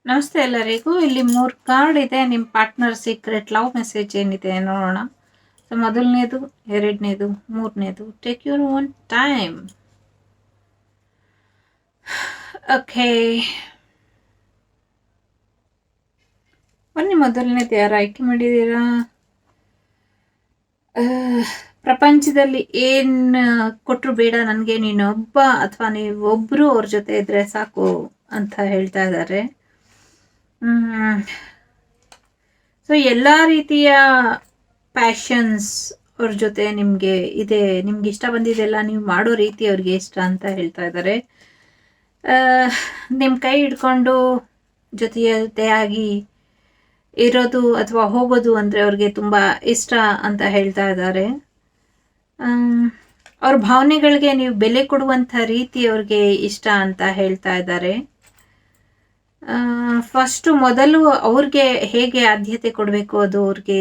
ನಮಸ್ತೆ ಎಲ್ಲರಿಗೂ. ಇಲ್ಲಿ 3 ಕಾರ್ಡ್ ಇದೆ. ನಿಮ್ಮ ಪಾರ್ಟ್ನರ್ ಸೀಕ್ರೆಟ್ ಲವ್ ಮೆಸೇಜ್ ಏನಿದೆ ನೋಡೋಣ. ಸೊ ಮೊದಲನೇದು, ಎರಡನೇದು, ಮೂರನೇದು. Take your own time. Okay, ಬನ್ನಿ. ಮೊದಲನೇದು ಯಾರು ಆಯ್ಕೆ ಮಾಡಿದ್ದೀರಾ? ಪ್ರಪಂಚದಲ್ಲಿ ಏನು ಕೊಟ್ಟರು ಬೇಡ ನನಗೆ, ನೀನೊಬ್ಬ ಅಥವಾ ನೀವೊಬ್ಬರು ಅವ್ರ ಜೊತೆ ಇದ್ರೆ ಸಾಕು ಅಂತ ಹೇಳ್ತಾ ಇದ್ದಾರೆ. ಸೊ ಎಲ್ಲ ರೀತಿಯ ಪ್ಯಾಷನ್ಸ್ ಅವ್ರ ಜೊತೆ ನಿಮಗೆ ಇದೆ. ನಿಮ್ಗೆ ಇಷ್ಟ ಬಂದಿದೆಲ್ಲ ನೀವು ಮಾಡೋ ರೀತಿ ಅವ್ರಿಗೆ ಇಷ್ಟ ಅಂತ ಹೇಳ್ತಾ ಇದ್ದಾರೆ. ನಿಮ್ಮ ಕೈ ಹಿಡ್ಕೊಂಡು ಜೊತೆಯಾಗಿ ಇರೋದು ಅಥವಾ ಹೋಗೋದು ಅಂದರೆ ಅವ್ರಿಗೆ ತುಂಬ ಇಷ್ಟ ಅಂತ ಹೇಳ್ತಾ ಇದ್ದಾರೆ. ಅವ್ರ ಭಾವನೆಗಳಿಗೆ ನೀವು ಬೆಲೆ ಕೊಡುವಂಥ ರೀತಿ ಅವ್ರಿಗೆ ಇಷ್ಟ ಅಂತ ಹೇಳ್ತಾ ಇದ್ದಾರೆ. ಫಸ್ಟು ಮೊದಲು ಅವ್ರಿಗೆ ಹೇಗೆ ಆದ್ಯತೆ ಕೊಡಬೇಕು ಅದು ಅವ್ರಿಗೆ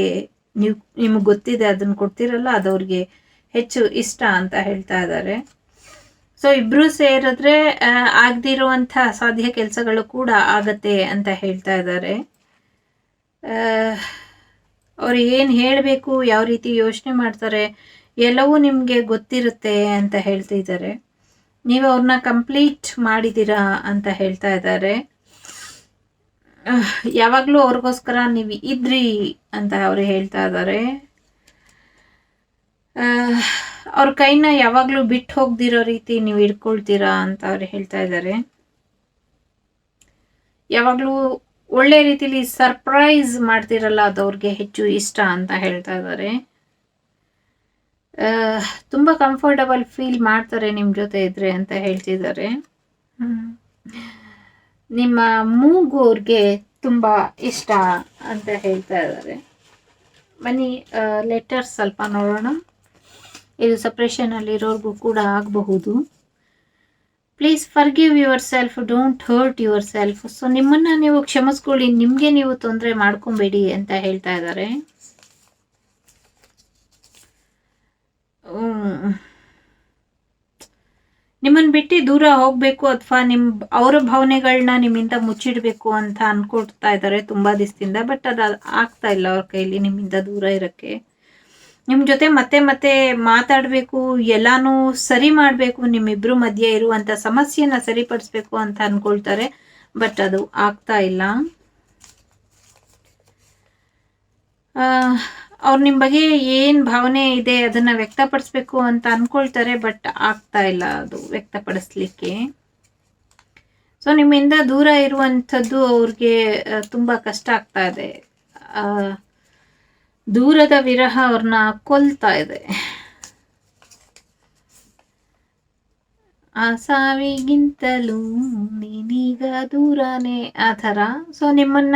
ನಿಮಗೆ ಗೊತ್ತಿದೆ, ಅದನ್ನು ಕೊಡ್ತಿರಲ್ಲ, ಅದು ಅವ್ರಿಗೆ ಹೆಚ್ಚು ಇಷ್ಟ ಅಂತ ಹೇಳ್ತಾ ಇದ್ದಾರೆ. ಸೊ ಇಬ್ಬರು ಸೇರಿದ್ರೆ ಆಗದಿರುವಂಥ ಅಸಾಧ್ಯ ಕೆಲಸಗಳು ಕೂಡ ಆಗತ್ತೆ ಅಂತ ಹೇಳ್ತಾ ಇದ್ದಾರೆ. ಅವ್ರು ಏನು ಹೇಳಬೇಕು, ಯಾವ ರೀತಿ ಯೋಚನೆ ಮಾಡ್ತಾರೆ ಎಲ್ಲವೂ ನಿಮಗೆ ಗೊತ್ತಿರುತ್ತೆ ಅಂತ ಹೇಳ್ತಿದ್ದಾರೆ. ನೀವು ಅವ್ರನ್ನ ಕಂಪ್ಲೀಟ್ ಮಾಡಿದ್ದೀರಾ ಅಂತ ಹೇಳ್ತಾ ಇದ್ದಾರೆ. ಯಾವಾಗಲೂ ಅವ್ರಿಗೋಸ್ಕರ ನೀವು ಇದ್ರಿ ಅಂತ ಅವರು ಹೇಳ್ತಾ ಇದ್ದಾರೆ. ಅವ್ರ ಕೈನ ಯಾವಾಗಲೂ ಬಿಟ್ಟು ಹೋಗ್ದಿರೋ ರೀತಿ ನೀವು ಇಟ್ಕೊಳ್ತೀರಾ ಅಂತ ಅವ್ರು ಹೇಳ್ತಾ ಇದ್ದಾರೆ. ಯಾವಾಗಲೂ ಒಳ್ಳೆ ರೀತಿಲಿ ಸರ್ಪ್ರೈಸ್ ಮಾಡ್ತಿರಲ್ಲ, ಅದು ಅವ್ರಿಗೆ ಹೆಚ್ಚು ಇಷ್ಟ ಅಂತ ಹೇಳ್ತಾ ಇದ್ದಾರೆ. ತುಂಬ ಕಂಫರ್ಟಬಲ್ ಫೀಲ್ ಮಾಡ್ತಾರೆ ನಿಮ್ಮ ಜೊತೆ ಇದ್ರೆ ಅಂತ ಹೇಳ್ತಿದ್ದಾರೆ. ನಿಮ್ಮ ಮೂಗು ಅವ್ರಿಗೆ ತುಂಬ ಇಷ್ಟ ಅಂತ ಹೇಳ್ತಾ ಇದ್ದಾರೆ. ಬನ್ನಿ ಲೆಟರ್ಸ್ ಸ್ವಲ್ಪ ನೋಡೋಣ. ಇದು ಸಪ್ರೆಷನಲ್ಲಿರೋರ್ಗೂ ಕೂಡ ಆಗಬಹುದು. Please forgive your self, don't hurt your self. So ನಿಮ್ಮನ್ನು ನೀವು ಕ್ಷಮಿಸ್ಕೊಳ್ಳಿ, ನಿಮಗೆ ನೀವು ತೊಂದರೆ ಮಾಡ್ಕೊಬೇಡಿ ಅಂತ ಹೇಳ್ತಾ ಇದ್ದಾರೆ. ನಿಮ್ಮನ್ನು ಬಿಟ್ಟು ದೂರ ಹೋಗಬೇಕು ಅಥವಾ ಅವರ ಭಾವನೆಗಳನ್ನ ನಿಮ್ಮಿಂದ ಮುಚ್ಚಿಡಬೇಕು ಅಂತ ಅನ್ಕೊಳ್ತಾ ಇದ್ದಾರೆ ತುಂಬ ದಿವಸದಿಂದ. ಬಟ್ ಅದು ಆಗ್ತಾ ಇಲ್ಲ ಅವ್ರ ಕೈಲಿ ನಿಮ್ಮಿಂದ ದೂರ ಇರೋಕ್ಕೆ. ನಿಮ್ಮ ಜೊತೆ ಮತ್ತೆ ಮತ್ತೆ ಮಾತಾಡಬೇಕು, ಎಲ್ಲಾನು ಸರಿ ಮಾಡಬೇಕು, ನಿಮ್ಮಿಬ್ಬರು ಮಧ್ಯೆ ಇರುವಂಥ ಸಮಸ್ಯೆನ ಸರಿಪಡಿಸ್ಬೇಕು ಅಂತ ಅಂದ್ಕೊಳ್ತಾರೆ. ಬಟ್ ಅದು ಆಗ್ತಾ ಇಲ್ಲ. ಅವ್ರು ನಿಮ್ಮ ಬಗ್ಗೆ ಏನು ಭಾವನೆ ಇದೆ ಅದನ್ನು ವ್ಯಕ್ತಪಡಿಸ್ಬೇಕು ಅಂತ ಅಂದ್ಕೊಳ್ತಾರೆ. ಬಟ್ ಆಗ್ತಾ ಇಲ್ಲ ಅದು ವ್ಯಕ್ತಪಡಿಸ್ಲಿಕ್ಕೆ. ಸೊ ನಿಮ್ಮಿಂದ ದೂರ ಇರುವಂಥದ್ದು ಅವ್ರಿಗೆ ತುಂಬ ಕಷ್ಟ ಆಗ್ತಾ ಇದೆ. ದೂರದ ವಿರಹ ಅವ್ರನ್ನ ಕೊಲ್ತಾ ಇದೆ. ಆ ಸಾವಿಗಿಂತಲೂ ನೀನೀಗ ದೂರನೇ, ಆ ಥರ. ಸೊ ನಿಮ್ಮನ್ನ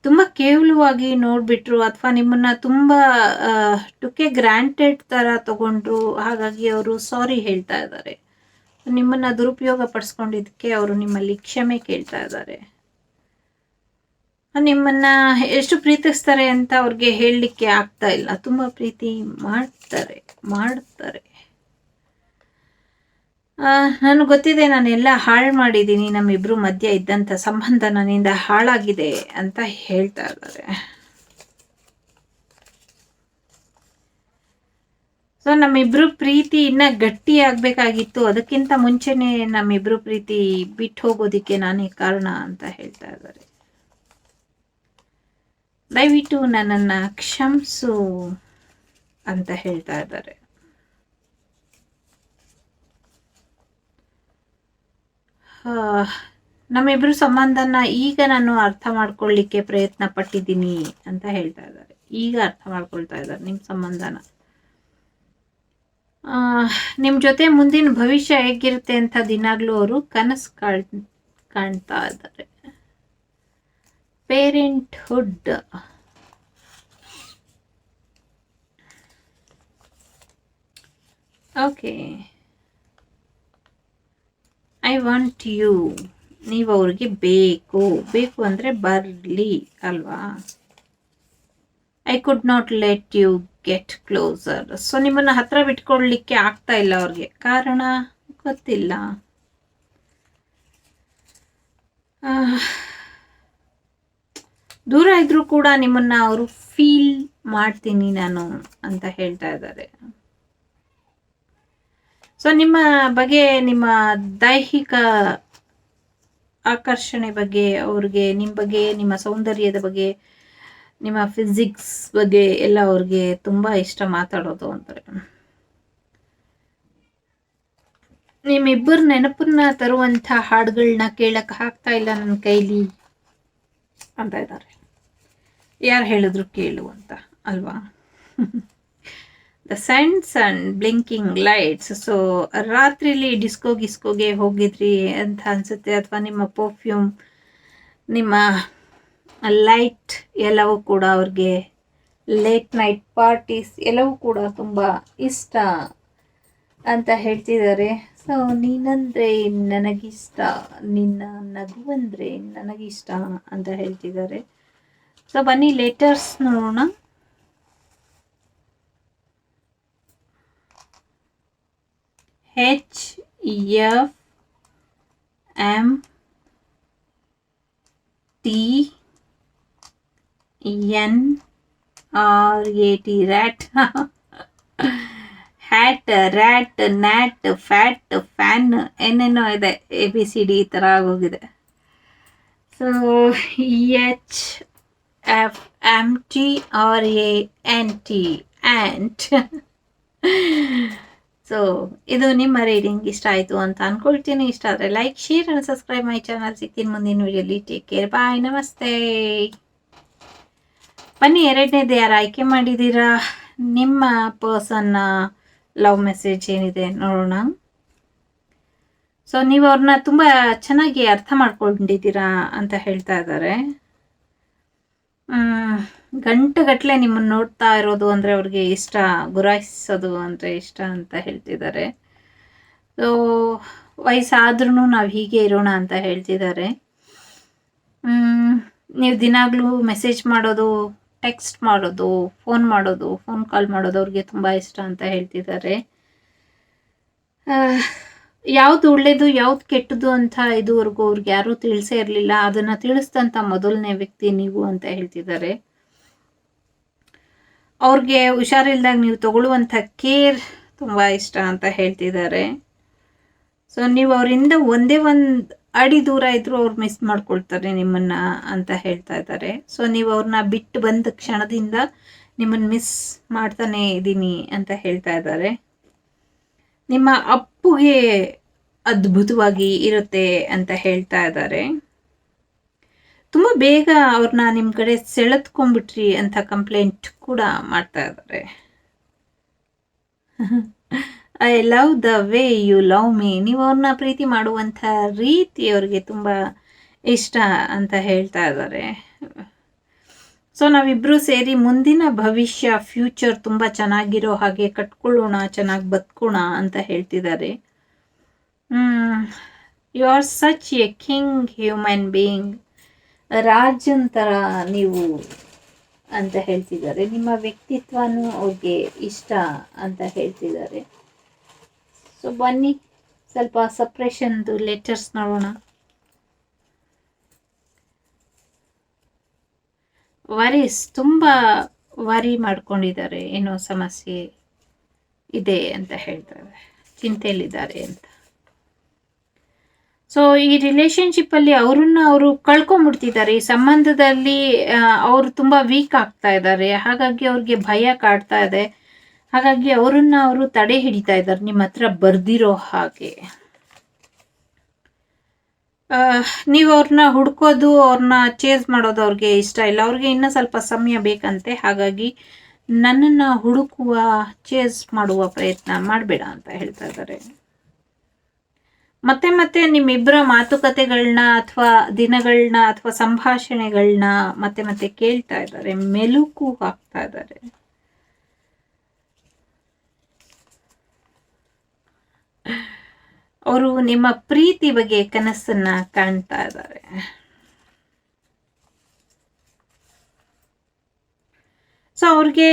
ತುಂಬ ಕೇವಲವಾಗಿ ನೋಡಿಬಿಟ್ರು ಅಥವಾ ನಿಮ್ಮನ್ನ ತುಂಬ ಟುಕೆ ಗ್ರಾಂಟೆಡ್ ಥರ ತಗೊಂಡ್ರು. ಹಾಗಾಗಿ ಅವರು ಸಾರಿ ಹೇಳ್ತಾ ಇದ್ದಾರೆ. ನಿಮ್ಮನ್ನು ದುರುಪಯೋಗ ಪಡಿಸ್ಕೊಂಡಿದ್ದಕ್ಕೆ ಅವರು ನಿಮ್ಮಲ್ಲಿ ಕ್ಷಮೆ ಕೇಳ್ತಾ ಇದ್ದಾರೆ. ನಿಮ್ಮನ್ನ ಎಷ್ಟು ಪ್ರೀತಿಸ್ತಾರೆ ಅಂತ ಅವ್ರಿಗೆ ಹೇಳಲಿಕ್ಕೆ ಆಗ್ತಾ ಇಲ್ಲ. ತುಂಬ ಪ್ರೀತಿ ಮಾಡ್ತಾರೆ. ನನಗೆ ಗೊತ್ತಿದೆ, ನಾನೆಲ್ಲ ಹಾಳು ಮಾಡಿದ್ದೀನಿ, ನಮ್ಮಿಬ್ರು ಮಧ್ಯೆ ಇದ್ದಂಥ ಸಂಬಂಧ ನನ್ನಿಂದ ಹಾಳಾಗಿದೆ ಅಂತ ಹೇಳ್ತಾ ಇದ್ದಾರೆ. ಸೊ ನಮ್ಮಿಬ್ರು ಪ್ರೀತಿ ಇನ್ನ ಗಟ್ಟಿ ಆಗ್ಬೇಕಾಗಿತ್ತು. ಅದಕ್ಕಿಂತ ಮುಂಚೆನೆ ನಮ್ಮಿಬ್ರು ಪ್ರೀತಿ ಬಿಟ್ಟು ಹೋಗೋದಿಕ್ಕೆ ನಾನೇ ಕಾರಣ ಅಂತ ಹೇಳ್ತಾ ಇದ್ದಾರೆ. ದಯವಿಟ್ಟು ನನ್ನನ್ನು ಕ್ಷಮಿಸು ಅಂತ ಹೇಳ್ತಾ ಇದ್ದಾರೆ. ನಮ್ಮಿಬ್ರು ಸಂಬಂಧನ ಈಗ ನಾನು ಅರ್ಥ ಮಾಡ್ಕೊಳ್ಳಿಕ್ಕೆ ಪ್ರಯತ್ನ ಪಟ್ಟಿದ್ದೀನಿ ಅಂತ ಹೇಳ್ತಾ ಇದ್ದಾರೆ. ಈಗ ಅರ್ಥ ಮಾಡ್ಕೊಳ್ತಾ ಇದ್ದಾರೆ ನಿಮ್ಮ ಸಂಬಂಧನ. ನಿಮ್ಮ ಜೊತೆ ಮುಂದಿನ ಭವಿಷ್ಯ ಹೇಗಿರುತ್ತೆ ಅಂತ ದಿನಾಗ್ಲೂ ಅವರು ಕನಸು ಕಾಣ್ತಾ ಇದ್ದಾರೆ. Parenthood. Okay, I want you. ನೀವು ಅವ್ರಿಗೆ ಬೇಕು ಅಂದರೆ ಬರಲಿ ಅಲ್ವಾ. I could not let you get closer. So ನಿಮ್ಮನ್ನು ಹತ್ರ ಬಿಟ್ಕೊಳ್ಲಿಕ್ಕೆ ಆಗ್ತಾ ಇಲ್ಲ ಅವ್ರಿಗೆ. ಕಾರಣ ಗೊತ್ತಿಲ್ಲ. ದೂರ ಇದ್ರೂ ಕೂಡ ನಿಮ್ಮನ್ನ ಅವರು ಫೀಲ್ ಮಾಡ್ತೀನಿ ನಾನು ಅಂತ ಹೇಳ್ತಾ ಇದ್ದಾರೆ. ಸೊ ನಿಮ್ಮ ಬಗ್ಗೆ, ನಿಮ್ಮ ದೈಹಿಕ ಆಕರ್ಷಣೆ ಬಗ್ಗೆ ಅವ್ರಿಗೆ, ನಿಮ್ಮ ಬಗ್ಗೆ, ನಿಮ್ಮ ಸೌಂದರ್ಯದ ಬಗ್ಗೆ, ನಿಮ್ಮ ಫಿಸಿಕ್ಸ್ ಬಗ್ಗೆ ಎಲ್ಲ ಅವ್ರಿಗೆ ತುಂಬಾ ಇಷ್ಟ ಮಾತಾಡೋದು ಅಂತಾರೆ. ನಿಮ್ಮಿಬ್ಬರ ನೆನಪನ್ನ ತರುವಂಥ ಹಾಡುಗಳನ್ನ ಕೇಳಕ್ಕೆ ಆಗ್ತಾ ಇಲ್ಲ ನನ್ನ ಕೈಲಿ ಅಂತ ಇದ್ದಾರೆ. ಯಾರು ಹೇಳಿದ್ರು ಕೇಳು ಅಂತ ಅಲ್ವಾ. The suns and blinking lights. So ರಾತ್ರಿಲಿ ಡಿಸ್ಕೋಗೆ ಹೋಗಿದ್ರಿ ಅಂತ ಅನ್ಸುತ್ತೆ, ಅಥವಾ ನಿಮ್ಮ ಪರ್ಫ್ಯೂಮ್, ನಿಮ್ಮ ಲೈಟ್ ಎಲ್ಲವೂ ಕೂಡ ಅವ್ರಿಗೆ, ಲೇಟ್ ನೈಟ್ ಪಾರ್ಟೀಸ್ ಎಲ್ಲವೂ ಕೂಡ ತುಂಬ ಇಷ್ಟ ಅಂತ ಹೇಳ್ತಿದ್ದಾರೆ. ಸೊ ನೀನಂದ್ರೆ ನನಗಿಷ್ಟ, ನಿನ್ನ ನಗುವಂದ್ರೆ ನನಗಿಷ್ಟ ಅಂತ ಹೇಳ್ತಿದ್ದಾರೆ. ಸೊ ಬನ್ನಿ ಲೆಟರ್ಸ್ ನೋಡೋಣ. HFMTNRAT rat. Hat, rat, nat, fat, fan, ಏನೇನೋ ಇದೆ, ABCD ಈ ಥರ ಆಗೋಗಿದೆ. So HFMTRANT ant. ಸೊ ಇದು ನಿಮ್ಮ ರೀಡಿಂಗ್ ಇಷ್ಟ ಆಯಿತು ಅಂತ ಅಂದ್ಕೊಳ್ತೀನಿ. ಇಷ್ಟ ಆದರೆ like, share and subscribe my channel. ಸಿಗ್ತೀನಿ ಮುಂದಿನ ವಿಡಿಯೋಲಿ. ಟೇಕ್ ಕೇರ್, ಬಾಯ್, ನಮಸ್ತೆ. ಬನ್ನಿ ಎರಡನೇದು ಯಾರು ಆಯ್ಕೆ ಮಾಡಿದ್ದೀರಾ, ನಿಮ್ಮ ಪರ್ಸನ್ನ ಲವ್ ಮೆಸೇಜ್ ಏನಿದೆ ನೋಡೋಣ. ಸೊ ನೀವು ಅವ್ರನ್ನ ತುಂಬ ಚೆನ್ನಾಗಿ ಅರ್ಥ ಮಾಡ್ಕೊಂಡಿದ್ದೀರಾ ಅಂತ ಹೇಳ್ತಾ ಇದ್ದಾರೆ. ಗಂಟೆಗಟ್ಟಲೆ ನಿಮ್ಮನ್ನು ನೋಡ್ತಾ ಇರೋದು ಅಂದರೆ ಅವ್ರಿಗೆ ಇಷ್ಟ, ಗುರಾಯಿಸೋದು ಅಂದರೆ ಇಷ್ಟ ಅಂತ ಹೇಳ್ತಿದ್ದಾರೆ. ಸೊ ವಯಸ್ಸಾದ್ರೂ ನಾವು ಹೀಗೆ ಇರೋಣ ಅಂತ ಹೇಳ್ತಿದ್ದಾರೆ. ನೀವು ದಿನಾಗಲೂ ಮೆಸೇಜ್ ಮಾಡೋದು, ಟೆಕ್ಸ್ಟ್ ಮಾಡೋದು, ಫೋನ್ ಕಾಲ್ ಮಾಡೋದು ಅವ್ರಿಗೆ ತುಂಬ ಇಷ್ಟ ಅಂತ ಹೇಳ್ತಿದ್ದಾರೆ. ಯಾವ್ದು ಒಳ್ಳೇದು ಯಾವ್ದು ಕೆಟ್ಟದ್ದು ಅಂತ ಇದುವರೆಗೂ ಅವ್ರಿಗೆ ಯಾರೂ ತಿಳಿಸೇ ಇರಲಿಲ್ಲ. ಅದನ್ನು ತಿಳಿಸಿದಂಥ ಮೊದಲನೇ ವ್ಯಕ್ತಿ ನೀವು ಅಂತ ಹೇಳ್ತಿದ್ದಾರೆ. ಅವ್ರಿಗೆ ಹುಷಾರಿಲ್ದಾಗ ನೀವು ತಗೊಳ್ಳುವಂಥ ಕೇರ್ ತುಂಬ ಇಷ್ಟ ಅಂತ ಹೇಳ್ತಿದ್ದಾರೆ. ಸೊ ನೀವು ಅವರಿಂದ ಒಂದೇ ಒಂದು ಅಡಿ ದೂರ ಇದ್ರೂ ಅವ್ರು ಮಿಸ್ ಮಾಡ್ಕೊಳ್ತಾರೆ ನಿಮ್ಮನ್ನ ಅಂತ ಹೇಳ್ತಾ ಇದ್ದಾರೆ. ಸೊ ನೀವು ಅವ್ರನ್ನ ಬಿಟ್ಟು ಬಂದ ಕ್ಷಣದಿಂದ ನಿಮ್ಮನ್ನು ಮಿಸ್ ಮಾಡ್ತಾನೆ ಇದ್ದೀನಿ ಅಂತ ಹೇಳ್ತಾ ಇದ್ದಾರೆ. ನಿಮ್ಮ ಅಪ್ಪುಗೆ ಅದ್ಭುತವಾಗಿ ಇರುತ್ತೆ ಅಂತ ಹೇಳ್ತಾ ಇದ್ದಾರೆ. ತುಂಬ ಬೇಗ ಅವ್ರನ್ನ ನಿಮ್ಮ ಕಡೆ ಸೆಳೆದ್ಕೊಂಡ್ಬಿಟ್ರಿ ಅಂತ ಕಂಪ್ಲೇಂಟ್ ಕೂಡ ಮಾಡ್ತಾ ಇದ್ದಾರೆ. I love the way you love me. ನೀವು ಅವ್ರನ್ನ ಪ್ರೀತಿ ಮಾಡುವಂಥ ರೀತಿ ಅವ್ರಿಗೆ ತುಂಬ ಇಷ್ಟ ಅಂತ ಹೇಳ್ತಾ ಇದ್ದಾರೆ. ಸೊ ನಾವಿಬ್ಬರು ಸೇರಿ ಮುಂದಿನ ಭವಿಷ್ಯ, ಫ್ಯೂಚರ್ ತುಂಬ ಚೆನ್ನಾಗಿರೋ ಹಾಗೆ ಕಟ್ಕೊಳ್ಳೋಣ, ಚೆನ್ನಾಗಿ ಬದುಕೋಣ ಅಂತ ಹೇಳ್ತಿದ್ದಾರೆ. You are such a king human being. ರಾಜನ್ ಥರ ನೀವು ಅಂತ ಹೇಳ್ತಿದ್ದಾರೆ. ನಿಮ್ಮ ವ್ಯಕ್ತಿತ್ವನೂ ಅವ್ರಿಗೆ ಇಷ್ಟ ಅಂತ ಹೇಳ್ತಿದ್ದಾರೆ. ಸೊ ಬನ್ನಿ ಸ್ವಲ್ಪ ಸಪ್ರೇಷನ್ದು ಲೆಟರ್ಸ್ ನೋಡೋಣ. ವರೀಸ್, ತುಂಬ ವರಿ ಮಾಡ್ಕೊಂಡಿದ್ದಾರೆ, ಏನೋ ಸಮಸ್ಯೆ ಇದೆ ಅಂತ ಹೇಳ್ತಾರೆ, ಚಿಂತೆಯಲ್ಲಿದ್ದಾರೆ ಅಂತ. ಸೊ ಈ ರಿಲೇಶನ್ಶಿಪ್ಪಲ್ಲಿ ಅವರು ಕಳ್ಕೊಂಡ್ಬಿಡ್ತಿದ್ದಾರೆ. ಈ ಸಂಬಂಧದಲ್ಲಿ ಅವರು ತುಂಬ ವೀಕ್ ಆಗ್ತಾ ಇದ್ದಾರೆ. ಹಾಗಾಗಿ ಅವ್ರಿಗೆ ಭಯ ಕಾಡ್ತಾ ಇದೆ. ಹಾಗಾಗಿ ಅವರು ತಡೆ ಹಿಡಿತಾ ಇದ್ದಾರೆ ನಿಮ್ಮ ಹತ್ರ ಬರ್ದಿರೋ ಹಾಗೆ. ನೀವು ಅವ್ರನ್ನ ಹುಡ್ಕೋದು, ಅವ್ರನ್ನ ಚೇಸ್ ಮಾಡೋದು ಅವ್ರಿಗೆ ಇಷ್ಟ ಇಲ್ಲ. ಅವ್ರಿಗೆ ಇನ್ನೂ ಸ್ವಲ್ಪ ಸಮಯ ಬೇಕಂತೆ. ಹಾಗಾಗಿ ನನ್ನನ್ನು ಹುಡುಕುವ, ಚೇಸ್ ಮಾಡುವ ಪ್ರಯತ್ನ ಮಾಡಬೇಡ ಅಂತ ಹೇಳ್ತಾ ಇದ್ದಾರೆ. ಮತ್ತೆ ಮತ್ತೆ ನಿಮ್ಮಿಬ್ಬರ ಮಾತುಕತೆಗಳನ್ನ ಅಥವಾ ದಿನಗಳನ್ನ ಅಥವಾ ಸಂಭಾಷಣೆಗಳನ್ನ ಮತ್ತೆ ಮತ್ತೆ ಕೇಳ್ತಾ ಇದ್ದಾರೆ, ಮೆಲುಕು ಹಾಕ್ತಾ ಇದ್ದಾರೆ. ಅವರು ನಿಮ್ಮ ಪ್ರೀತಿ ಬಗ್ಗೆ ಕನಸನ್ನ ಕಾಣ್ತಾ ಇದ್ದಾರೆ. ಸೊ ಅವ್ರಿಗೆ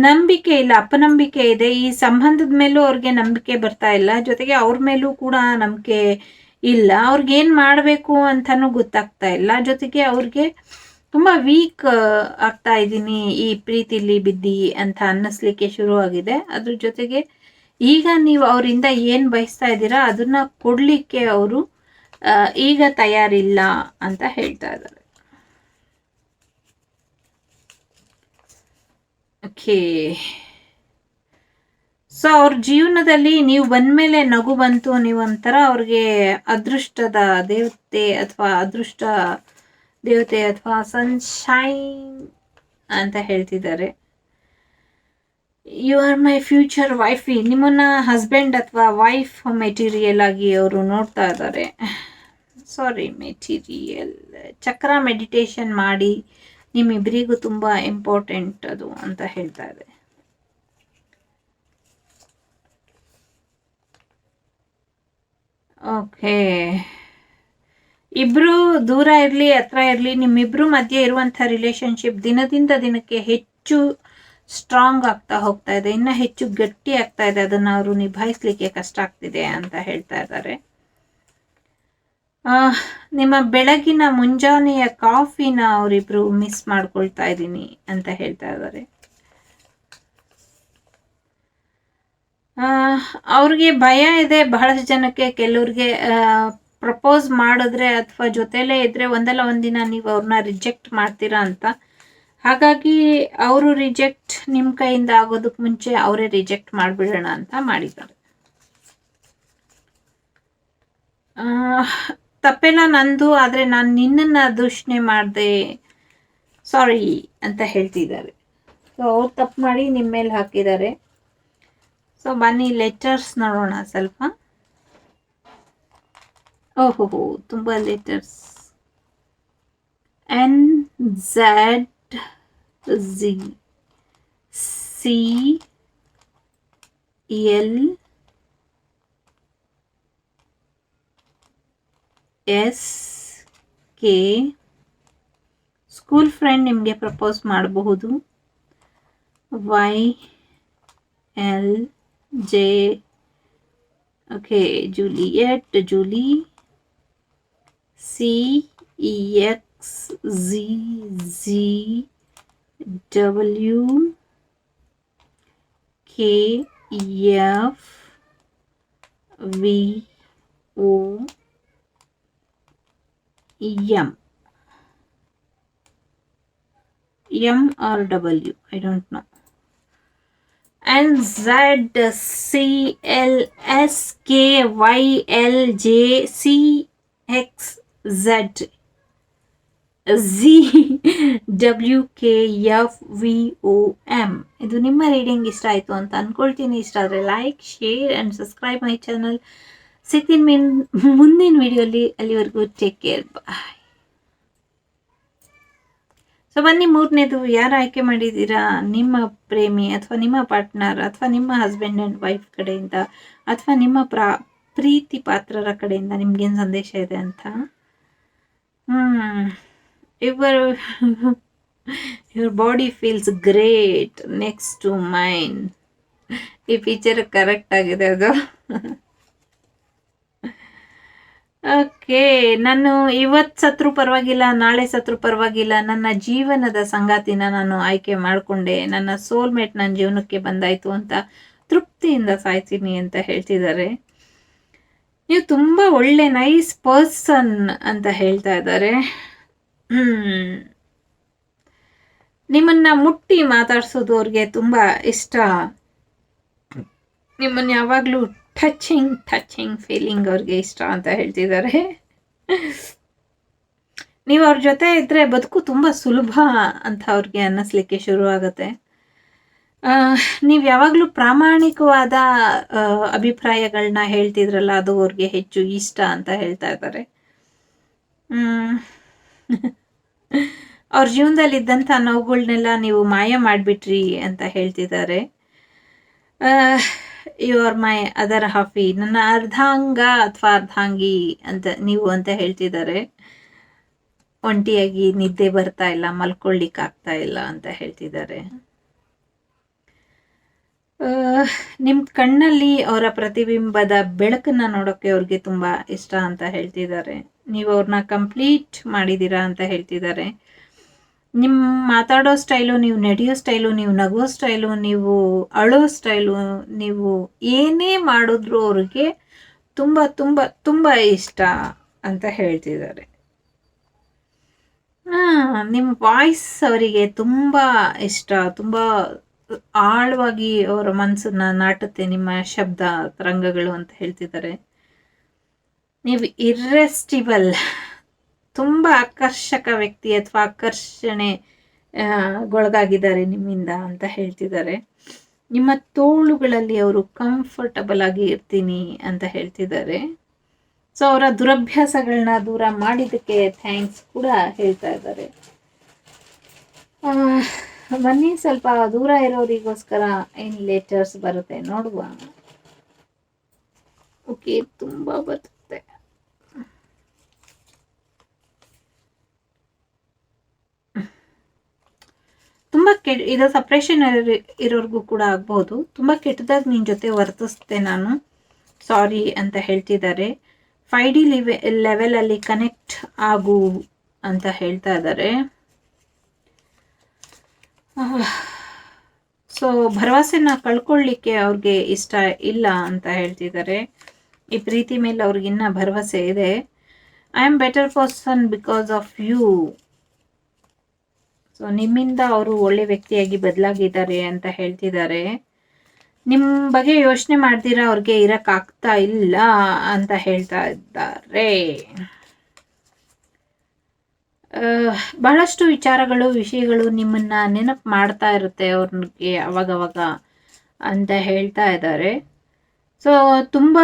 ನಂಬಿಕೆ ಇಲ್ಲ, ಅಪನಂಬಿಕೆ ಇದೆ. ಈ ಸಂಬಂಧದ ಮೇಲೂ ಅವ್ರಿಗೆ ನಂಬಿಕೆ ಬರ್ತಾ ಇಲ್ಲ, ಜೊತೆಗೆ ಅವ್ರ ಮೇಲೂ ಕೂಡ ನಂಬಿಕೆ ಇಲ್ಲ, ಅವ್ರಿಗೇನು ಮಾಡಬೇಕು ಅಂತಲೂ ಗೊತ್ತಾಗ್ತಾ ಇಲ್ಲ. ಜೊತೆಗೆ ಅವ್ರಿಗೆ ತುಂಬ ವೀಕ್ ಆಗ್ತಾ ಇದ್ದೀನಿ ಈ ಪ್ರೀತಿಲಿ ಬಿದ್ದಿ ಅಂತ ಅನ್ನಿಸ್ಲಿಕ್ಕೆ ಶುರುವಾಗಿದೆ. ಅದ್ರ ಜೊತೆಗೆ ಈಗ ನೀವು ಅವರಿಂದ ಏನು ಬಯಸ್ತಾ ಇದ್ದೀರಾ ಅದನ್ನ ಕೊಡಲಿಕ್ಕೆ ಅವರು ಈಗ ತಯಾರಿಲ್ಲ ಅಂತ ಹೇಳ್ತಾ ಇದ್ದಾರೆ. ಓಕೆ, ಸೊ ಅವ್ರ ಜೀವನದಲ್ಲಿ ನೀವು ಬಂದ್ಮೇಲೆ ನಗು ಬಂತು, ನೀವು ಒಂಥರ ಅವ್ರಿಗೆ ಅದೃಷ್ಟದ ದೇವತೆ ಅಥವಾ ಸನ್ಶೈನ್ ಅಂತ ಹೇಳ್ತಿದ್ದಾರೆ. You are my future wifey, ನಿಮ್ಮನ್ನ ಹಸ್ಬೆಂಡ್ ಅಥವಾ ವೈಫ್ ಮೆಟೀರಿಯಲ್ ಆಗಿ ಅವರು ನೋಡ್ತಾ ಇದ್ದಾರೆ. ಸಾರಿ, ಮೆಟೀರಿಯಲ್ ಚಕ್ರ ಮೆಡಿಟೇಷನ್ ಮಾಡಿ ನಿಮ್ಮಿಬ್ಬರಿಗೂ ತುಂಬ ಇಂಪಾರ್ಟೆಂಟ್ ಅದು ಅಂತ ಹೇಳ್ತಾ ಇದೆ. ಓಕೆ, ಇಬ್ರು ದೂರ ಇರಲಿ ಹತ್ರ ಇರಲಿ, ನಿಮ್ಮಿಬ್ರು ಮಧ್ಯೆ ಇರುವಂಥ ರಿಲೇಶನ್ಶಿಪ್ ದಿನದಿಂದ ದಿನಕ್ಕೆ ಹೆಚ್ಚು ಸ್ಟ್ರಾಂಗ್ ಆಗ್ತಾ ಹೋಗ್ತಾ ಇದೆ, ಇನ್ನು ಹೆಚ್ಚು ಗಟ್ಟಿ ಆಗ್ತಾ ಇದೆ. ಅದನ್ನು ಅವರು ನಿಭಾಯಿಸ್ಲಿಕ್ಕೆ ಕಷ್ಟ ಆಗ್ತಿದೆ ಅಂತ ಹೇಳ್ತಾ ಇದ್ದಾರೆ. ನಿಮ್ಮ ಬೆಳಗಿನ ಮುಂಜಾನೆಯ ಕಾಫಿನ ಅವರಿಬ್ರು ಮಿಸ್ ಮಾಡ್ಕೊಳ್ತಾ ಇದ್ದೀನಿ ಅಂತ ಹೇಳ್ತಾ ಇದ್ದಾರೆ. ಅವ್ರಿಗೆ ಭಯ ಇದೆ ಬಹಳಷ್ಟು ಜನಕ್ಕೆ. ಕೆಲವ್ರಿಗೆ ಪ್ರಪೋಸ್ ಮಾಡಿದ್ರೆ ಅಥವಾ ಜೊತೆಲೇ ಇದ್ರೆ ಒಂದಲ್ಲ ಒಂದಿನ ನೀವು ಅವ್ರನ್ನ ರಿಜೆಕ್ಟ್ ಮಾಡ್ತೀರಾ ಅಂತ. ಹಾಗಾಗಿ ಅವರು ರಿಜೆಕ್ಟ್ ನಿಮ್ಮ ಕೈಯಿಂದ ಆಗೋದಕ್ಕೆ ಮುಂಚೆ ಅವರೇ ರಿಜೆಕ್ಟ್ ಮಾಡಿಬಿಡೋಣ ಅಂತ ಮಾಡಿದ್ದಾರೆ. ತಪ್ಪೆಲ್ಲ ನಂದು, ಆದರೆ ನಾನು ನಿನ್ನನ್ನು ದೂಷಣೆ ಮಾಡಿದೆ, ಸಾರಿ ಅಂತ ಹೇಳ್ತಿದ್ದಾರೆ. ಸೊ ಅವ್ರು ತಪ್ಪು ಮಾಡಿ ನಿಮ್ಮ ಮೇಲೆ ಹಾಕಿದ್ದಾರೆ. ಸೊ ಬನ್ನಿ ಲೆಟರ್ಸ್ ನೋಡೋಣ ಸ್ವಲ್ಪ. ಓಹೋ, ತುಂಬ letters. NZZ CL SK school friend ನಿಮಗೆ ಪ್ರಪೋಸ್ ಮಾಡಬಹುದು. YLJ okay, Juliet Julie. CXZZW KFVOM. M or W, I don't know. NZCLSKYLJCXZ ZWKFVOM. ಇದು ನಿಮ್ಮ ರೀಡಿಂಗ್ ಇಷ್ಟ ಆಯಿತು ಅಂತ ಅಂದ್ಕೊಳ್ತೀನಿ. ಇಷ್ಟ ಆದರೆ like, share and subscribe my channel. ಸಿಗ್ತೀನಿ ಮುಂದಿನ ವಿಡಿಯೋಲಿ. ಅಲ್ಲಿವರೆಗೂ ಟೇಕ್ ಕೇರ್, ಬಾಯ್. ಸೊ ಬನ್ನಿ, ಮೂರನೇದು ಯಾರು ಆಯ್ಕೆ ಮಾಡಿದ್ದೀರಾ? ನಿಮ್ಮ ಪ್ರೇಮಿ ಅಥವಾ ನಿಮ್ಮ ಪಾರ್ಟ್ನರ್ ಅಥವಾ ನಿಮ್ಮ ಹಸ್ಬೆಂಡ್ ಆ್ಯಂಡ್ ವೈಫ್ ಕಡೆಯಿಂದ ಅಥವಾ ನಿಮ್ಮ ಪ್ರೀತಿ ಪಾತ್ರರ ಕಡೆಯಿಂದ ನಿಮ್ಗೇನು ಸಂದೇಶ ಇದೆ ಅಂತ. Your body feels great next to mine. ಈ ಪಿಕ್ಚರ್ ಕರೆಕ್ಟ್ ಆಗಿದೆ ಅದು. ಓಕೆ, ನಾನು ಇವತ್ತು ಸತ್ರು ಪರವಾಗಿಲ್ಲ, ನಾಳೆ ಸತ್ರು ಪರವಾಗಿಲ್ಲ, ನನ್ನ ಜೀವನದ ಸಂಗಾತಿನ ನಾನು ಆಯ್ಕೆ ಮಾಡಿಕೊಂಡೆ, ನನ್ನ ಸೋಲ್ಮೇಟ್ ನನ್ನ ಜೀವನಕ್ಕೆ ಬಂದಾಯಿತು ಅಂತ ತೃಪ್ತಿಯಿಂದ ಸಾಯ್ತೀನಿ ಅಂತ ಹೇಳ್ತಿದ್ದಾರೆ. ನೀವು ತುಂಬ ಒಳ್ಳೆ ನೈಸ್ ಪರ್ಸನ್ ಅಂತ ಹೇಳ್ತಾ ಇದ್ದಾರೆ. ನಿಮ್ಮನ್ನ ಮುಟ್ಟಿ ಮಾತಾಡ್ಸೋದು ಅವ್ರಿಗೆ ತುಂಬ ಇಷ್ಟ. ನಿಮ್ಮನ್ನು ಯಾವಾಗಲೂ ಟಚಿಂಗ್ ಫೀಲಿಂಗ್ ಅವ್ರಿಗೆ ಇಷ್ಟ ಅಂತ ಹೇಳ್ತಿದ್ದಾರೆ. ನೀವು ಅವ್ರ ಜೊತೆ ಇದ್ದರೆ ಬದುಕು ತುಂಬ ಸುಲಭ ಅಂತ ಅವ್ರಿಗೆ ಅನ್ನಿಸ್ಲಿಕ್ಕೆ ಶುರುವಾಗುತ್ತೆ. ನೀವು ಯಾವಾಗಲೂ ಪ್ರಾಮಾಣಿಕವಾದ ಅಭಿಪ್ರಾಯಗಳನ್ನ ಹೇಳ್ತಿದ್ರಲ್ಲ, ಅದು ಅವ್ರಿಗೆ ಹೆಚ್ಚು ಇಷ್ಟ ಅಂತ ಹೇಳ್ತಾ ಇದ್ದಾರೆ. ಅವ್ರ ಜೀವನದಲ್ಲಿ ಇದ್ದಂಥ ನೋವುಗಳನ್ನೆಲ್ಲ ನೀವು ಮಾಯ ಮಾಡಿಬಿಟ್ರಿ ಅಂತ ಹೇಳ್ತಿದ್ದಾರೆ. ಯು ಆರ್ ಮೈ ಅದರ್ ಹಾಫಿ, ನನ್ನ ಅರ್ಧಾಂಗ ಅಥವಾ ಅರ್ಧಾಂಗಿ ಅಂತ ನೀವು ಅಂತ ಹೇಳ್ತಿದ್ದಾರೆ. ಒಂಟಿಯಾಗಿ ನಿದ್ದೆ ಬರ್ತಾ ಇಲ್ಲ, ಮಲ್ಕೊಳ್ಳಿಕ್ಕಾಗ್ತಾ ಇಲ್ಲ ಅಂತ ಹೇಳ್ತಿದ್ದಾರೆ. ನಿಮ್ಮ ಕಣ್ಣಲ್ಲಿ ಅವರ ಪ್ರತಿಬಿಂಬದ ಬೆಳಕನ್ನ ನೋಡೋಕ್ಕೆ ಅವ್ರಿಗೆ ತುಂಬ ಇಷ್ಟ ಅಂತ ಹೇಳ್ತಿದ್ದಾರೆ. ನೀವು ಅವ್ರನ್ನ ಕಂಪ್ಲೀಟ್ ಮಾಡಿದ್ದೀರಾ ಅಂತ ಹೇಳ್ತಿದ್ದಾರೆ. ನಿಮ್ಮ ಮಾತಾಡೋ ಸ್ಟೈಲು, ನೀವು ನಡೆಯೋ ಸ್ಟೈಲು, ನೀವು ನಗೋ ಸ್ಟೈಲು, ನೀವು ಅಳೋ ಸ್ಟೈಲು, ನೀವು ಏನೇ ಮಾಡಿದ್ರು ಅವ್ರಿಗೆ ತುಂಬ ತುಂಬ ತುಂಬ ಇಷ್ಟ ಅಂತ ಹೇಳ್ತಿದ್ದಾರೆ. ನಿಮ್ಮ ವಾಯ್ಸ್ ಅವರಿಗೆ ತುಂಬ ಇಷ್ಟ, ತುಂಬ ಆಳವಾಗಿ ಅವರ ಮನಸ್ಸನ್ನ ನಾಟುತ್ತೆ ನಿಮ್ಮ ಶಬ್ದ ತರಂಗಗಳು ಅಂತ ಹೇಳ್ತಿದ್ದಾರೆ. ನೀವು ಇರ್ರೆಸ್ಟಿಬಲ್, ತುಂಬ ಆಕರ್ಷಕ ವ್ಯಕ್ತಿ ಅಥವಾ ಆಕರ್ಷಣೆ ಗೊಳಗಾಗಿದ್ದಾರೆ ನಿಮ್ಮಿಂದ ಅಂತ ಹೇಳ್ತಿದ್ದಾರೆ. ನಿಮ್ಮ ತೋಳುಗಳಲ್ಲಿ ಅವರು ಕಂಫರ್ಟಬಲ್ ಆಗಿ ಇರ್ತೀನಿ ಅಂತ ಹೇಳ್ತಿದ್ದಾರೆ. ಸೊ ಅವರ ದುರಭ್ಯಾಸಗಳನ್ನ ದೂರ ಮಾಡಿದ್ದಕ್ಕೆ ಥ್ಯಾಂಕ್ಸ್ ಕೂಡ ಹೇಳ್ತಾ ಇದ್ದಾರೆ. ಬನ್ನಿ, ಸ್ವಲ್ಪ ದೂರ ಇರೋರಿಗೋಸ್ಕರ ಏನು ಲೆಟರ್ಸ್ ಬರುತ್ತೆ ನೋಡುವ. ಓಕೆ, ತುಂಬ ಬರುತ್ತೆ. ತುಂಬ ಇದು ಸಪ್ರೇಷನ್ ಇರೋರ್ಗೂ ಕೂಡ ಆಗ್ಬಹುದು. ತುಂಬ ಕೆಟ್ಟದಾಗಿ ನಿನ್ನ ಜೊತೆ ವರ್ತಿಸ್ತೆ ನಾನು, ಸಾರಿ ಅಂತ ಹೇಳ್ತಿದ್ದಾರೆ. 5D ಲೆವೆಲಲ್ಲಿ ಕನೆಕ್ಟ್ ಆಗು ಅಂತ ಹೇಳ್ತಾ ಇದ್ದಾರೆ. ಸೊ ಭರವಸೆನ ಕಳ್ಕೊಳ್ಳಿಕ್ಕೆ ಅವ್ರಿಗೆ ಇಷ್ಟ ಇಲ್ಲ ಅಂತ ಹೇಳ್ತಿದ್ದಾರೆ. ಈ ಪ್ರೀತಿ ಮೇಲೆ ಅವ್ರಿಗಿನ್ನ ಭರವಸೆ ಇದೆ. I am better person because of you. So ನಿಮ್ಮಿಂದ ಅವರು ಒಳ್ಳೆ ವ್ಯಕ್ತಿಯಾಗಿ ಬದಲಾಗಿದ್ದಾರೆ ಅಂತ ಹೇಳ್ತಿದ್ದಾರೆ. ನಿಮ್ಮ ಬಗ್ಗೆ ಯೋಚನೆ ಮಾಡ್ತೀರಾ ಅವ್ರಿಗೆ ಇರಕ್ಕಾಗ್ತಾ ಇಲ್ಲ ಅಂತ ಹೇಳ್ತಾ ಇದ್ದಾರೆ. ಬಹಳಷ್ಟು ವಿಷಯಗಳು ನಿಮ್ಮನ್ನ ನೆನಪು ಮಾಡ್ತಾ ಇರುತ್ತೆ ಅವ್ರಿಗೆ ಅವಾಗವಾಗ ಅಂತ ಹೇಳ್ತಾ ಇದ್ದಾರೆ. ಸೊ ತುಂಬ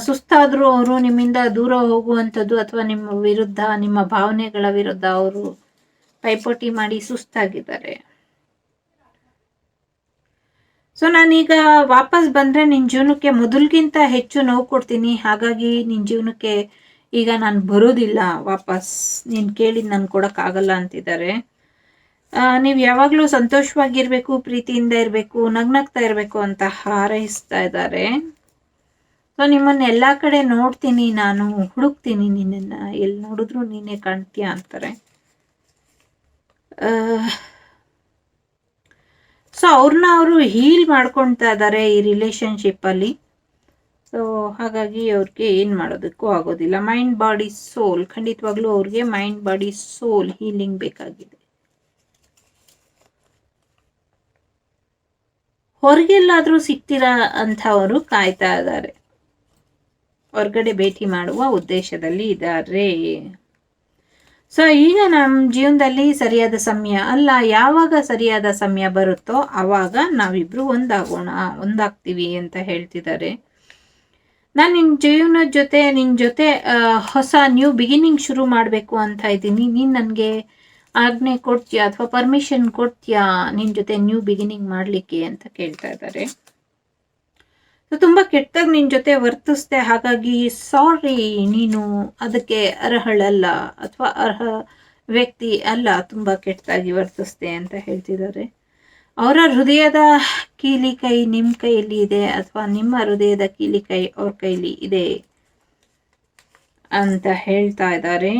ಸುಸ್ತಾದರೂ ಅವರು ನಿಮ್ಮಿಂದ ದೂರ ಹೋಗುವಂಥದ್ದು ಅಥವಾ ನಿಮ್ಮ ವಿರುದ್ಧ, ನಿಮ್ಮ ಭಾವನೆಗಳ ವಿರುದ್ಧ ಅವರು ಪೈಪೋಟಿ ಮಾಡಿ ಸುಸ್ತಾಗಿದ್ದಾರೆ. ಸೊ ನಾನೀಗ ವಾಪಸ್ ಬಂದರೆ ನಿನ್ನ ಜೀವನಕ್ಕೆ ಮೊದಲಿಗಿಂತ ಹೆಚ್ಚು ನೋವು ಕೊಡ್ತೀನಿ, ಹಾಗಾಗಿ ನಿನ್ನ ಜೀವನಕ್ಕೆ ಈಗ ನಾನು ಬರೋದಿಲ್ಲ ವಾಪಸ್, ನೀನು ಕೇಳಿದ್ದು ನಾನು ಕೊಡೋಕ್ಕಾಗಲ್ಲ ಅಂತಿದ್ದಾರೆ. ನೀವು ಯಾವಾಗಲೂ ಸಂತೋಷವಾಗಿರಬೇಕು, ಪ್ರೀತಿಯಿಂದ ಇರಬೇಕು, ನಗ್ನಗ್ತಾ ಇರಬೇಕು ಅಂತ ಹಾರೈಸ್ತಾ ಇದ್ದಾರೆ. ಸೊ ನಿಮ್ಮನ್ನು ಎಲ್ಲ ಕಡೆ ನೋಡ್ತೀನಿ, ನಾನು ಹುಡುಕ್ತೀನಿ ನಿನ್ನನ್ನು, ಎಲ್ಲಿ ನೋಡಿದ್ರು ನೀನೇ ಕಾಣ್ತೀಯ ಅಂತಾರೆ. ಸೊ ಅವ್ರನ್ನ ಅವರು ಹೀಲ್ ಮಾಡ್ಕೊಳ್ತಾ ಇದ್ದಾರೆ ಈ ರಿಲೇಶನ್ಶಿಪ್ಪಲ್ಲಿ. ಸೊ ಹಾಗಾಗಿ ಅವ್ರಿಗೆ ಏನು ಮಾಡೋದಕ್ಕೂ ಆಗೋದಿಲ್ಲ. ಮೈಂಡ್ ಬಾಡಿ ಸೋಲ್, ಖಂಡಿತವಾಗ್ಲೂ ಅವ್ರಿಗೆ ಮೈಂಡ್ ಬಾಡಿ ಸೋಲ್ ಹೀಲಿಂಗ್ ಬೇಕಾಗಿದೆ. ಹೊರಗೆಲ್ಲಾದರೂ ಸಿಗ್ತೀರಾ ಅಂತ ಅವರು ಕಾಯ್ತಾ ಇದ್ದಾರೆ, ಹೊರಗಡೆ ಭೇಟಿ ಮಾಡುವ ಉದ್ದೇಶದಲ್ಲಿ ಇದ್ದಾರೆ. ಸೊ ಈಗ ನಮ್ಮ ಜೀವನದಲ್ಲಿ ಸರಿಯಾದ ಸಮಯ ಅಲ್ಲ, ಯಾವಾಗ ಸರಿಯಾದ ಸಮಯ ಬರುತ್ತೋ ಆವಾಗ ನಾವಿಬ್ರು ಒಂದಾಗ್ತೀವಿ ಅಂತ ಹೇಳ್ತಿದ್ದಾರೆ. ನಾನು ನಿನ್ನ ಜೊತೆ ಹೊಸ ನ್ಯೂ ಬಿಗಿನಿಂಗ್ ಶುರು ಮಾಡಬೇಕು ಅಂತ ಇದ್ದೀನಿ. ನೀನು ನನಗೆ ಆಜ್ಞೆ ಕೊಡ್ತೀಯಾ ಅಥವಾ ಪರ್ಮಿಷನ್ ಕೊಡ್ತೀಯಾ ನಿನ್ನ ಜೊತೆ ನ್ಯೂ ಬಿಗಿನಿಂಗ್ ಮಾಡಲಿಕ್ಕೆ ಅಂತ ಕೇಳ್ತಾ ಇದ್ದಾರೆ. ತುಂಬ ಕೆಟ್ಟದಾಗಿ ನಿನ್ನ ಜೊತೆ ವರ್ತಿಸ್ದೆ, ಹಾಗಾಗಿ ಸಾರಿ, ನೀನು ಅದಕ್ಕೆ ಅರ್ಹಳಲ್ಲ ಅಥವಾ ಅರ್ಹ ವ್ಯಕ್ತಿ ಅಲ್ಲ, ತುಂಬ ಕೆಟ್ಟದಾಗಿ ವರ್ತಿಸ್ದೆ ಅಂತ ಹೇಳ್ತಿದ್ದಾರೆ. ಅವರ ಹೃದಯದ ಕೀಲಿ ಕೈ ನಿಮ್ಮ ಕೈಯಲ್ಲಿ ಇದೆ ಅಥವಾ ನಿಮ್ಮ ಹೃದಯದ ಕೀಲಿ ಕೈ ಅವ್ರ ಕೈಲಿ ಇದೆ ಅಂತ ಹೇಳ್ತಾ ಇದ್ದಾರೆ.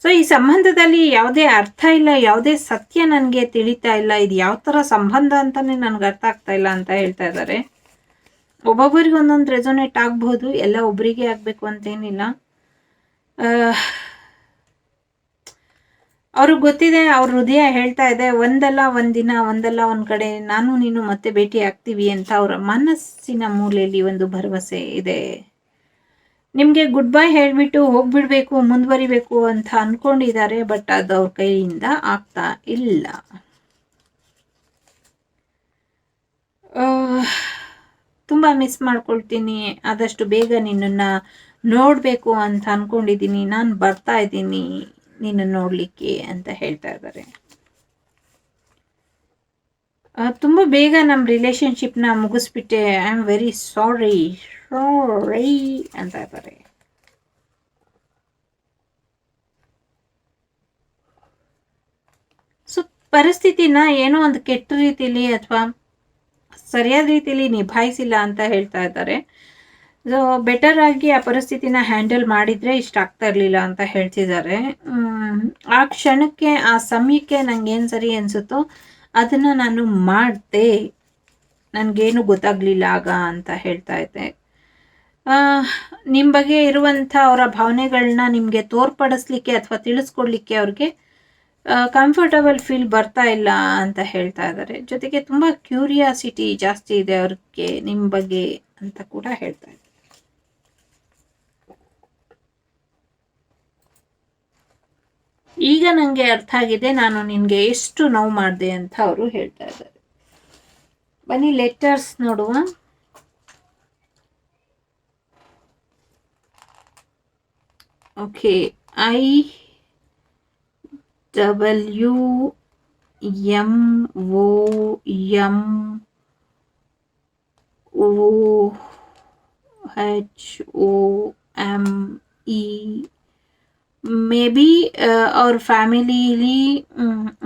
ಸೊ ಈ ಸಂಬಂಧದಲ್ಲಿ ಯಾವುದೇ ಅರ್ಥ ಇಲ್ಲ, ಯಾವುದೇ ಸತ್ಯ ನನಗೆ ತಿಳಿತಾ ಇಲ್ಲ, ಇದು ಯಾವ ಥರ ಸಂಬಂಧ ಅಂತಾನೆ ನನಗೆ ಅರ್ಥ ಆಗ್ತಾ ಇಲ್ಲ ಅಂತ ಹೇಳ್ತಾ ಇದ್ದಾರೆ. ಒಬ್ಬೊಬ್ಬರಿಗೆ ಒಂದೊಂದು ರೆಸೊನೇಟ್ ಆಗ್ಬಹುದು, ಎಲ್ಲ ಒಬ್ಬರಿಗೆ ಆಗಬೇಕು ಅಂತೇನಿಲ್ಲ. ಅವ್ರಿಗೆ ಗೊತ್ತಿದೆ, ಅವ್ರ ಹೃದಯ ಹೇಳ್ತಾ ಇದೆ ಒಂದಲ್ಲ ಒಂದಿನ, ಒಂದಲ್ಲ ಒಂದು ಕಡೆ ನಾನು ನೀನು ಮತ್ತೆ ಭೇಟಿ ಆಗ್ತೀವಿ ಅಂತ ಅವರ ಮನಸ್ಸಿನ ಮೂಲೆಯಲ್ಲಿ ಒಂದು ಭರವಸೆ ಇದೆ. ನಿಮಗೆ ಗುಡ್ ಬೈ ಹೇಳಿಬಿಟ್ಟು ಹೋಗ್ಬಿಡ್ಬೇಕು, ಮುಂದುವರಿಬೇಕು ಅಂತ ಅನ್ಕೊಂಡಿದ್ದಾರೆ, ಬಟ್ ಅದು ಅವ್ರ ಕೈಯಿಂದ ಆಗ್ತಾ ಇಲ್ಲ. ತುಂಬ ಮಿಸ್ ಮಾಡ್ಕೊಳ್ತೀನಿ, ಆದಷ್ಟು ಬೇಗ ನಿನ್ನನ್ನು ನೋಡಬೇಕು ಅಂತ ಅನ್ಕೊಂಡಿದ್ದೀನಿ, ನಾನು ಬರ್ತಾ ಇದ್ದೀನಿ ನಿನ್ನ ನೋಡಲಿಕ್ಕೆ ಅಂತ ಹೇಳ್ತಾ ಇದ್ದಾರೆ. ತುಂಬ ಬೇಗ ನಮ್ಮ ರಿಲೇಶನ್ಶಿಪ್ನ ಮುಗಿಸ್ಬಿಟ್ಟೆ, ಐ ಆಮ್ ವೆರಿ ಸಾರಿ ಅಂತ ಇದ್ದಾರೆ. ಪರಿಸ್ಥಿತಿನ ಏನೋ ಒಂದು ಕೆಟ್ಟ ರೀತಿಲಿ ಅಥವಾ ಸರಿಯಾದ ರೀತಿಲಿ ನಿಭಾಯಿಸಿಲ್ಲ ಅಂತ ಹೇಳ್ತಾ ಇದ್ದಾರೆ. ಸೊ ಬೆಟರ್ ಆಗಿ ಆ ಪರಿಸ್ಥಿತಿನ ಹ್ಯಾಂಡಲ್ ಮಾಡಿದ್ರೆ ಇಷ್ಟ ಆಗ್ತಾ ಇರಲಿಲ್ಲ ಅಂತ ಹೇಳ್ತಿದ್ದಾರೆ. ಆ ಕ್ಷಣಕ್ಕೆ ಆ ಸಮಯಕ್ಕೆ ನಂಗೇನು ಸರಿ ಅನಿಸುತ್ತೋ ಅದನ್ನು ನಾನು ಮಾಡಿದೆ, ನನಗೇನು ಗೊತ್ತಾಗಲಿಲ್ಲ ಆಗ ಅಂತ ಹೇಳ್ತಾ ಇದ್ದೆ. ನಿಮ್ಮ ಬಗ್ಗೆ ಇರುವಂಥ ಅವರ ಭಾವನೆಗಳನ್ನ ನಿಮಗೆ ತೋರ್ಪಡಿಸ್ಲಿಕ್ಕೆ ಅಥವಾ ತಿಳಿಸ್ಕೊಡ್ಲಿಕ್ಕೆ ಅವ್ರಿಗೆ ಕಂಫರ್ಟಬಲ್ ಫೀಲ್ ಬರ್ತಾ ಇಲ್ಲ ಅಂತ ಹೇಳ್ತಾ ಇದ್ದಾರೆ. ಜೊತೆಗೆ ತುಂಬ ಕ್ಯೂರಿಯಾಸಿಟಿ ಜಾಸ್ತಿ ಇದೆ ಅವ್ರಿಗೆ ನಿಮ್ಮ ಬಗ್ಗೆ ಅಂತ ಕೂಡ ಹೇಳ್ತಾ ಇದ್ದಾರೆ. ಈಗ ನನಗೆ ಅರ್ಥ ಆಗಿದೆ ನಾನು ನಿನಗೆ ಎಷ್ಟು ನೋವು ಮಾಡಿದೆ ಅಂತ ಅವರು ಹೇಳ್ತಾ ಇದ್ದಾರೆ. ಬನ್ನಿ ಲೆಟರ್ಸ್ ನೋಡುವ. ಓಕೆ, IWMOMOHOME ಮೇ ಬಿ ಅವ್ರ ಫ್ಯಾಮಿಲಿಲಿ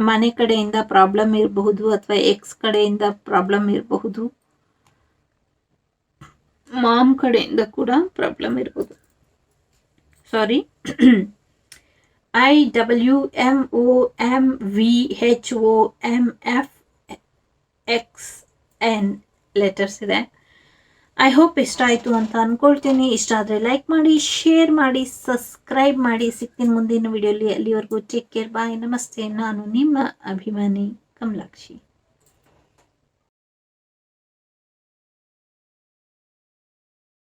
ಮನೆ ಕಡೆಯಿಂದ ಪ್ರಾಬ್ಲಮ್ ಇರಬಹುದು ಅಥವಾ ಎಕ್ಸ್ ಕಡೆಯಿಂದ ಪ್ರಾಬ್ಲಮ್ ಇರಬಹುದು, ಮಾಮ್ ಕಡೆಯಿಂದ ಕೂಡ ಪ್ರಾಬ್ಲಮ್ ಇರಬಹುದು. ಸಾರಿ, IWMOMVHOMFXN ಲೆಟರ್ಸ್ ಇದೆ. ಐ ಹೋಪ್ ಇಷ್ಟ ಆಯಿತು ಅಂತ ಅಂದ್ಕೊಳ್ತೀನಿ. ಇಷ್ಟ ಆದರೆ ಲೈಕ್ ಮಾಡಿ, ಶೇರ್ ಮಾಡಿ, ಸಬ್ಸ್ಕ್ರೈಬ್ ಮಾಡಿ. ಸಿಗ್ತೀನಿ ಮುಂದಿನ ವಿಡಿಯೋಲಿ. ಅಲ್ಲಿವರೆಗೂ ಟೇಕ್ ಕೇರ್, ಬಾಯ್, ನಮಸ್ತೆ. ನಾನು ನಿಮ್ಮ ಅಭಿಮಾನಿ ಕಮಲಾಕ್ಷಿ.